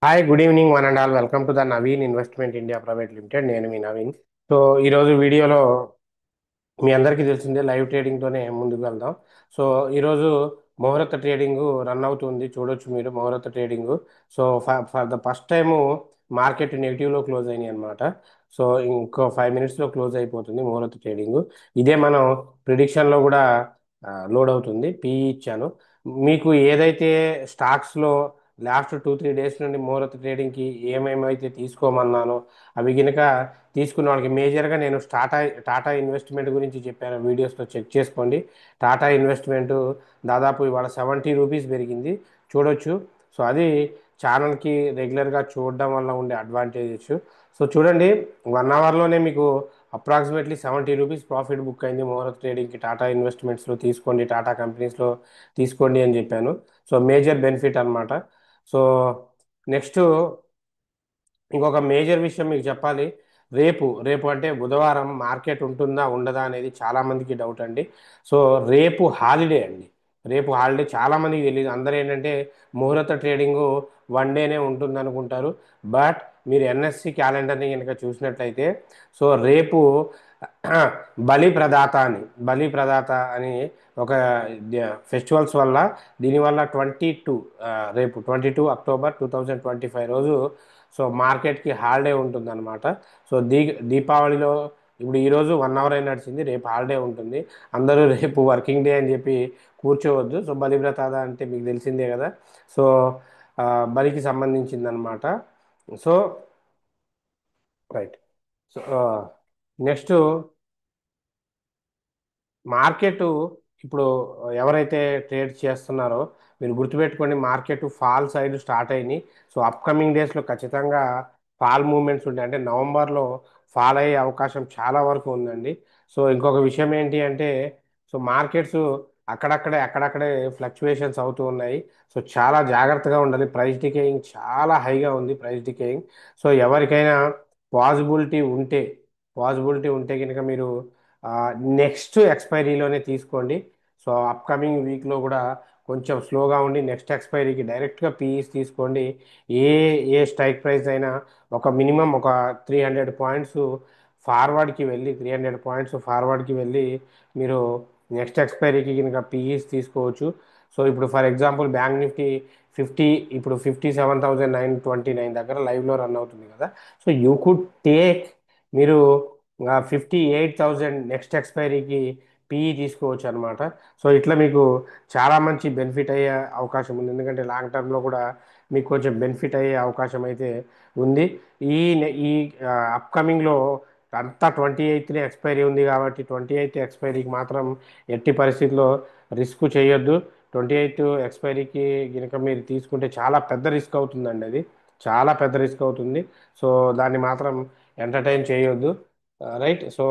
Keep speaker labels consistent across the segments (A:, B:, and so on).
A: Hi, good evening one and all. Welcome to the Naveen investment India private limited. నేను మీ Naveen. So ఈరోజు వీడియోలో మీ అందరికీ తెలిసిందే, లైవ్ ట్రేడింగ్తోనే ముందుకు వెళ్దాం. సో ఈరోజు ముహూర్త ట్రేడింగ్ రన్ అవుతుంది, చూడొచ్చు మీరు muhurat trading. So for the first time market నెగిటివ్లో క్లోజ్ అయినాయి అనమాట. సో ఇంకో 5 మినిట్స్లో క్లోజ్ అయిపోతుంది ముహూర్త ట్రేడింగ్. ఇదే మనం ప్రిడిక్షన్లో కూడా లోడ్ అవుతుంది. పిఈ ఇచ్చాను మీకు. ఏదైతే స్టాక్స్లో లాస్ట్ 2-3 డేస్ నుండి ముహూర్త ట్రేడింగ్కి ఏమేమైతే తీసుకోమన్నానో అవి గినక తీసుకున్న వాళ్ళకి మేజర్గా నేను టాటా ఇన్వెస్ట్మెంట్ గురించి చెప్పాను, వీడియోస్లో చెక్ చేసుకోండి. టాటా ఇన్వెస్ట్మెంట్ దాదాపు ఇవాళ 70 రూపీస్ పెరిగింది, చూడొచ్చు. సో అది ఛానల్కి రెగ్యులర్గా చూడడం వల్ల ఉండే అడ్వాంటేజెస్. సో చూడండి, 1 అవర్లోనే మీకు అప్రాక్సిమేట్లీ 70 రూపీస్ ప్రాఫిట్ బుక్ అయింది ముహూర్త ట్రేడింగ్కి. టాటా ఇన్వెస్ట్మెంట్స్లో తీసుకోండి, టాటా కంపెనీస్లో తీసుకోండి అని చెప్పాను. సో మేజర్ బెనిఫిట్ అనమాట. సో నెక్స్ట్ ఇంకొక మేజర్ విషయం మీకు చెప్పాలి. రేపు రేపు అంటే బుధవారం మార్కెట్ ఉంటుందా ఉండదా అనేది చాలామందికి డౌట్ అండి. సో రేపు హాలిడే అండి. రేపు హాలిడే చాలామందికి తెలియదు. అందరూ ఏంటంటే ముహూర్త ట్రేడింగ్ 1 డేనే ఉంటుంది అనుకుంటారు. బట్ మీరు ఎన్ఎస్సి క్యాలెండర్ని కనుక చూసినట్లయితే, సో రేపు బలి ప్రదాత అని ఒక ఫెస్టివల్స్ వల్ల, దీనివల్ల 22 రేపు 22 అక్టోబర్ 2025 రోజు సో మార్కెట్కి హాలిడే ఉంటుందన్నమాట. సో దీపావళిలో ఇప్పుడు ఈరోజు 1 అవర్ నడిచింది, రేపు హాలిడే ఉంటుంది. అందరూ రేపు వర్కింగ్ డే అని చెప్పి కూర్చోవద్దు. సో బలివ్రతాద అంటే మీకు తెలిసిందే కదా. సో బలికి సంబంధించిందనమాట. So right. So next market ఇప్పుడు ఎవరైతే ట్రేడ్ చేస్తున్నారో మీరు గుర్తుపెట్టుకోండి, మార్కెట్ ఫాల్ సైడ్ స్టార్ట్ అయినాయి. సో అప్కమింగ్ డేస్లో ఖచ్చితంగా ఫాల్ మూమెంట్స్ ఉంటాయి. అంటే నవంబర్లో ఫాల్ అయ్యే అవకాశం చాలా వరకు ఉందండి. సో ఇంకొక విషయం ఏంటి అంటే, సో మార్కెట్స్ అక్కడక్కడే ఫ్లక్చువేషన్స్ అవుతూ ఉన్నాయి. సో చాలా జాగ్రత్తగా ఉండాలి. ప్రైస్ డికేయింగ్ చాలా హైగా ఉంది, ప్రైస్ డికేయింగ్. సో ఎవరికైనా పాసిబిలిటీ ఉంటే పాసిబిలిటీ ఉంటే కనుక మీరు నెక్స్ట్ ఎక్స్పైరీలోనే తీసుకోండి. సో అప్కమింగ్ వీక్లో కూడా కొంచెం స్లోగా ఉండి నెక్స్ట్ ఎక్స్పైరీకి డైరెక్ట్గా పీఈస్ తీసుకోండి. ఏ ఏ స్ట్రైక్ ప్రైస్ అయినా ఒక మినిమం ఒక 300 పాయింట్స్ ఫార్వర్డ్కి వెళ్ళి మీరు నెక్స్ట్ ఎక్స్పైరీకి కనుక పీఈస్ తీసుకోవచ్చు. సో ఇప్పుడు ఫర్ ఎగ్జాంపుల్ బ్యాంక్ నిఫ్టీ 50, ఇప్పుడు 57,929 దగ్గర లైవ్లో రన్ అవుతుంది కదా. సో యూ కుడ్ టేక్, మీరు 58,000 నెక్స్ట్ ఎక్స్పైరీకి పిఈ తీసుకోవచ్చు అనమాట. సో ఇట్లా మీకు చాలా మంచి బెనిఫిట్ అయ్యే అవకాశం ఉంది. ఎందుకంటే లాంగ్ టర్మ్లో కూడా మీకు కొంచెం బెనిఫిట్ అయ్యే అవకాశం అయితే ఉంది. ఈ అప్కమింగ్లో అంతా 28నే ఎక్స్పైరీ ఉంది కాబట్టి 28th ఎక్స్పైరీకి మాత్రం ఎట్టి పరిస్థితుల్లో రిస్క్ చేయొద్దు. 28th ఎక్స్పైరీకి కనుక మీరు తీసుకుంటే చాలా పెద్ద రిస్క్ అవుతుందండి. అది చాలా పెద్ద రిస్క్ అవుతుంది. సో దాన్ని మాత్రం ఎంటర్టైన్ చేయొద్దు. రైట్. సో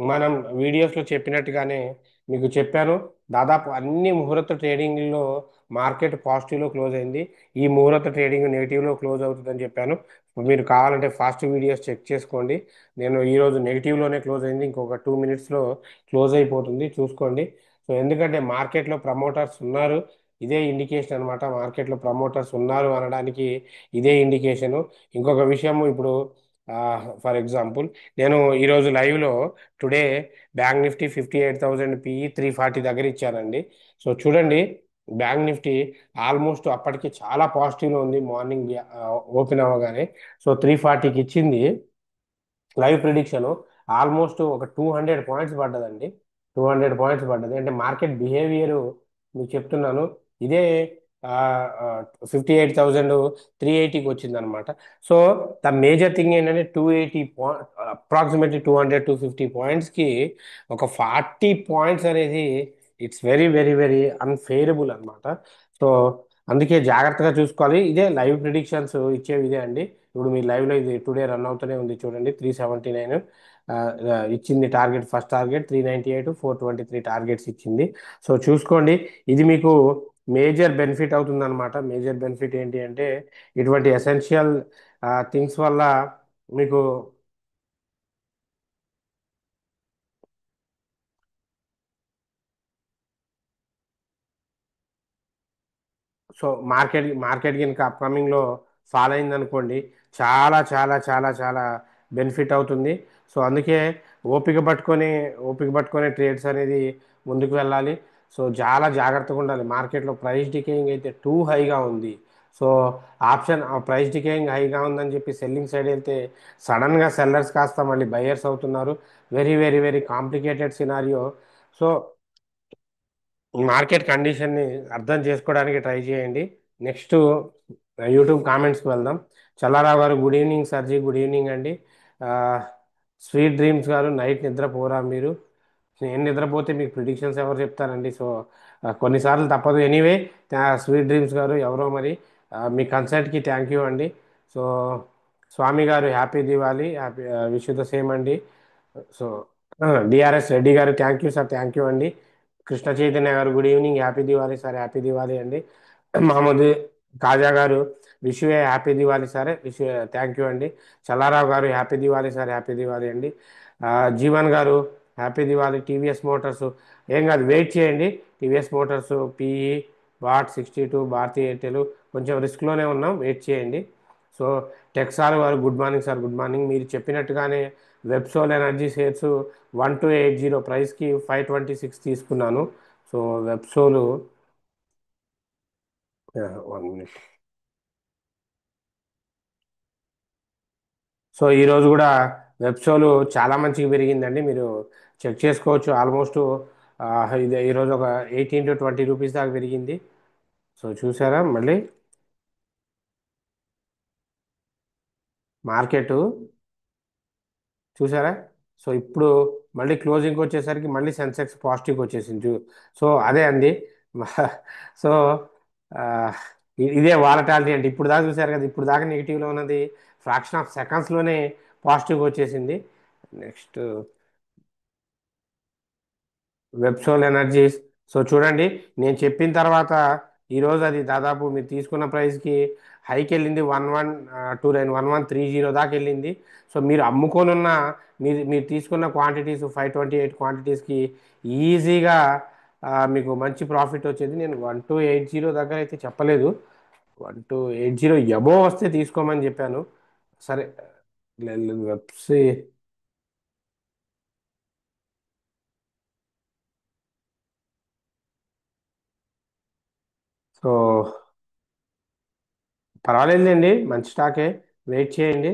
A: మనం వీడియోస్లో చెప్పినట్టుగానే మీకు చెప్పాను, దాదాపు అన్ని ముహూర్త ట్రేడింగ్లో మార్కెట్ పాజిటివ్లో క్లోజ్ అయింది. ఈ ముహూర్త ట్రేడింగ్ నెగిటివ్లో క్లోజ్ అవుతుందని చెప్పాను. మీరు కావాలంటే ఫాస్ట్ వీడియోస్ చెక్ చేసుకోండి. నేను ఈరోజు నెగిటివ్లోనే క్లోజ్ అయింది, ఇంకొక 2 మినిట్స్లో క్లోజ్ అయిపోతుంది, చూసుకోండి. సో ఎందుకంటే మార్కెట్లో ప్రమోటర్స్ ఉన్నారు, ఇదే ఇండికేషన్ అనమాట. మార్కెట్లో ప్రమోటర్స్ ఉన్నారు అనడానికి ఇదే ఇండికేషను. ఇంకొక విషయం, ఇప్పుడు ఫర్ ఎగ్జాంపుల్ నేను ఈరోజు లైవ్లో టుడే బ్యాంక్ నిఫ్టీ 58,000 పిఈ 340 దగ్గర ఇచ్చానండి. సో చూడండి, బ్యాంక్ నిఫ్టీ ఆల్మోస్ట్ అప్పటికి చాలా పాజిటివ్లో ఉంది మార్నింగ్ ఓపెన్ అవ్వగానే. సో 340కి ఇచ్చింది. లైవ్ ప్రిడిక్షన్ ఆల్మోస్ట్ ఒక 200 పాయింట్స్ పడ్డదండి. 200 పాయింట్స్ పడ్డది అంటే మార్కెట్ బిహేవియర్ మీకు చెప్తున్నాను. ఇదే 58,380కి వచ్చింది అనమాట. సో ద మేజర్ థింగ్ ఏంటంటే 280 పాయింట్, అప్రాక్సిమేట్లీ 200-250 పాయింట్స్కి ఒక 40 పాయింట్స్ అనేది ఇట్స్ వెరీ వెరీ వెరీ అన్ఫేరబుల్ అనమాట. సో అందుకే జాగ్రత్తగా చూసుకోవాలి. ఇదే లైవ్ ప్రిడిక్షన్స్ ఇచ్చేవి ఇదే అండి. ఇప్పుడు మీ లైవ్లో ఇది టుడే రన్ అవుతూనే ఉంది, చూడండి. 379 ఇచ్చింది టార్గెట్. ఫస్ట్ టార్గెట్ 398, 423 టార్గెట్స్ ఇచ్చింది. సో చూసుకోండి, ఇది మీకు మేజర్ బెనిఫిట్ అవుతుందన్నమాట. మేజర్ బెనిఫిట్ ఏంటి అంటే, ఇటువంటి ఎసెన్షియల్ థింగ్స్ వల్ల మీకు సో మార్కెట్ కనుక అప్కమింగ్లో ఫాలో అయిందనుకోండి, చాలా చాలా చాలా చాలా బెనిఫిట్ అవుతుంది. సో అందుకే ఓపిక పట్టుకొని ఓపిక పట్టుకొని ట్రేడ్స్ అనేది ముందుకు వెళ్ళాలి. సో చాలా జాగ్రత్తగా ఉండాలి. మార్కెట్లో ప్రైస్ డికేయింగ్ అయితే టూ హైగా ఉంది. సో ఆప్షన్ ప్రైస్ డికేయింగ్ హైగా ఉందని చెప్పి సెల్లింగ్ సైడ్ వెళ్తే సడన్గా సెల్లర్స్ కాస్త మళ్ళీ బయర్స్ అవుతున్నారు. Very very very complicated scenario. So ఈ మార్కెట్ కండిషన్ని అర్థం చేసుకోవడానికి ట్రై చేయండి. నెక్స్ట్ యూట్యూబ్ కామెంట్స్కి వెళ్దాం. చల్లారావు గారు గుడ్ ఈవినింగ్ సర్జీ, గుడ్ ఈవినింగ్ అండి. ఆ, స్వీట్ డ్రీమ్స్ గారు నైట్ నిద్రపోరా మీరు? నేను నిద్రపోతే మీకు ప్రిడిక్షన్స్ ఎవరు చెప్తారండి? సో కొన్నిసార్లు తప్పదు. ఎనీవే, స్వీట్ డ్రీమ్స్ గారు ఎవరో మరి, మీ కన్సల్ట్కి థ్యాంక్ యూ అండి. సో స్వామి గారు happy Diwali, happy wish the same అండి. సో డిఆర్ఎస్ రెడ్డి గారు thank you sir, thank you అండి. కృష్ణ చైతన్య గారు good evening, happy Diwali sir, happy Diwali అండి. మహమ్మద్ కాజా గారు wish a happy Diwali sir, wish thank you అండి. చల్లారావు గారు happy Diwali sir, happy Diwali అండి. జీవన్ గారు హ్యాపీ దివాలి. టీవీఎస్ మోటార్స్ ఏం కాదు, వెయిట్ చేయండి. టీవీఎస్ మోటార్స్ పిఈ బాట్ 62 భారతీ ఎయిర్టెల్ కొంచెం రిస్క్లోనే ఉన్నాం, వెయిట్ చేయండి. సో టెక్సాల్ గారు good morning sir, good morning. మీరు చెప్పినట్టుగానే వెబ్సోల్ ఎనర్జీ షేర్స్ 1280 ప్రైస్కి 526 తీసుకున్నాను. So వెబ్సోలు 1 minute. సో ఈరోజు కూడా వెబ్సోలు చాలా మంచిగా పెరిగిందండి, మీరు చెక్ చేసుకోవచ్చు. ఆల్మోస్ట్ ఇది ఈరోజు ఒక 18 to 20 రూపీస్ దాకా పెరిగింది. సో చూసారా మళ్ళీ మార్కెట్, చూసారా? సో ఇప్పుడు మళ్ళీ క్లోజింగ్ వచ్చేసరికి మళ్ళీ సెన్సెక్స్ పాజిటివ్కి వచ్చేసింది. సో అదే అండి. సో ఆ, ఇదే వాలటాలిటీ అంటే. ఇప్పుడు దాకా చూసారు కదా, ఇప్పుడు దాకా నెగిటివ్లో ఉన్నది ఫ్రాక్షన్ ఆఫ్ సెకండ్స్లోనే పాజిటివ్గా వచ్చేసింది. Next వెబ్సోల్ energies. సో చూడండి, నేను చెప్పిన తర్వాత ఈరోజు అది దాదాపు మీరు తీసుకున్న ప్రైస్కి హైకి వెళ్ళింది. 1129 1130 దాకా వెళ్ళింది. సో మీరు అమ్ముకొని ఉన్న, మీరు తీసుకున్న క్వాంటిటీస్ 528 క్వాంటిటీస్కి ఈజీగా మీకు మంచి ప్రాఫిట్ వచ్చేది. నేను 1280 దగ్గర అయితే చెప్పలేదు, 1280 ఎబో వస్తే తీసుకోమని చెప్పాను. సరే, వెబ్సీ. సో పర్వాలేదులేండి, మంచి స్టాకే, వెయిట్ చేయండి.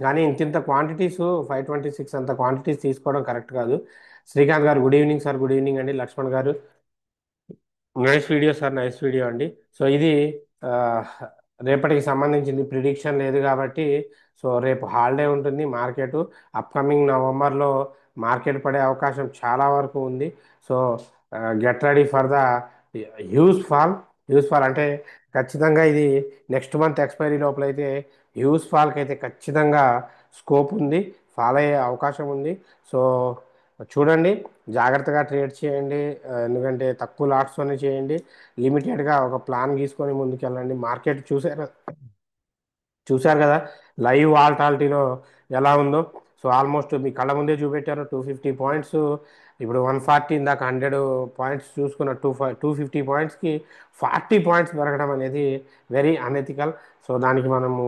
A: కానీ ఇంత క్వాంటిటీస్ 526 అంత క్వాంటిటీస్ తీసుకోవడం కరెక్ట్ కాదు. శ్రీకాంత్ గారు good evening sir, good evening అండి. లక్ష్మణ్ గారు nice video sir, nice video అండి. సో ఇది ఆ, రేపటికి సంబంధించింది, ప్రిడిక్షన్ లేదు కాబట్టి. సో రేపు హాలిడే ఉంటుంది మార్కెట్. అప్కమింగ్ నవంబర్లో మార్కెట్ పడే అవకాశం చాలా వరకు ఉంది. So get ready for the huge fall. Huge fall అంటే ఖచ్చితంగా ఇది నెక్స్ట్ మంత్ ఎక్స్పైరీ లోపల అయితే హ్యూజ్ ఫాల్కి అయితే ఖచ్చితంగా స్కోప్ ఉంది, ఫాల్ అయ్యే అవకాశం ఉంది. సో చూడండి, జాగ్రత్తగా ట్రేడ్ చేయండి. ఎందుకంటే తక్కువ లాట్స్తోనే చేయండి. లిమిటెడ్గా ఒక ప్లాన్ గీసుకొని ముందుకెళ్ళండి. మార్కెట్ చూశారు కదా లైవ్ వాల్టాలిటీలో ఎలా ఉందో. సో ఆల్మోస్ట్ మీ కళ్ళ ముందే చూపెట్టారు, 250 పాయింట్స్. ఇప్పుడు 140 ఇందాక 100 పాయింట్స్ చూసుకున్న 250 పాయింట్స్కి 40 పాయింట్స్ పెరగడం అనేది వెరీ అనెథికల్. సో దానికి మనము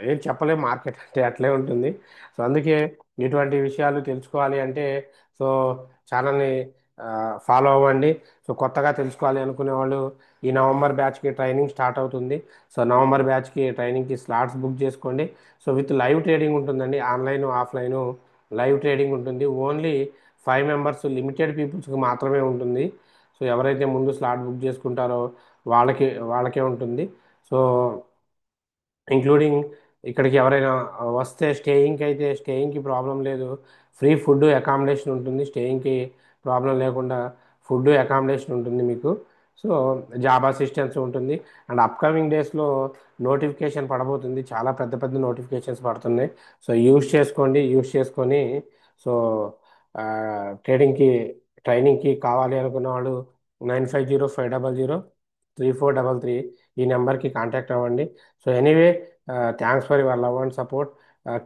A: ఏం చెప్పలేం, మార్కెట్ అంటే అట్లే ఉంటుంది. సో అందుకే ఇటువంటి విషయాలు తెలుసుకోవాలి అంటే, సో ఛానల్ని ఫాలో అవ్వండి. సో కొత్తగా తెలుసుకోవాలి అనుకునే వాళ్ళు ఈ నవంబర్ బ్యాచ్కి ట్రైనింగ్ స్టార్ట్ అవుతుంది. సో నవంబర్ బ్యాచ్కి ట్రైనింగ్కి స్లాట్స్ బుక్ చేసుకోండి. సో విత్ లైవ్ ట్రేడింగ్ ఉంటుందండి, ఆన్లైన్ ఆఫ్లైన్ లైవ్ ట్రేడింగ్ ఉంటుంది. ఓన్లీ 5 మెంబర్స్, లిమిటెడ్ పీపుల్స్కి మాత్రమే ఉంటుంది. సో ఎవరైతే ముందు స్లాట్ బుక్ చేసుకుంటారో వాళ్ళకే ఉంటుంది. సో ఇంక్లూడింగ్ ఇక్కడికి ఎవరైనా వస్తే స్టేయింగ్కి అయితే స్టేయింగ్కి ప్రాబ్లం లేదు. ఫ్రీ ఫుడ్ అకామిడేషన్ ఉంటుంది, స్టేయింగ్కి ప్రాబ్లం లేకుండా ఫుడ్ అకామిడేషన్ ఉంటుంది మీకు. సో జాబ్ అసిస్టెన్స్ ఉంటుంది. అండ్ అప్కమింగ్ డేస్లో నోటిఫికేషన్ పడబోతుంది, చాలా పెద్ద పెద్ద నోటిఫికేషన్స్ పడుతున్నాయి. సో యూస్ చేసుకోండి, యూస్ చేసుకొని సో ట్రేడింగ్కి ట్రైనింగ్కి కావాలి అనుకున్న వాళ్ళు 9505003433 ఈ నెంబర్కి కాంటాక్ట్ అవ్వండి. So anyway, thanks for your love and support.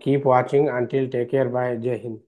A: Keep watching until, take care, bye, Jai Hind.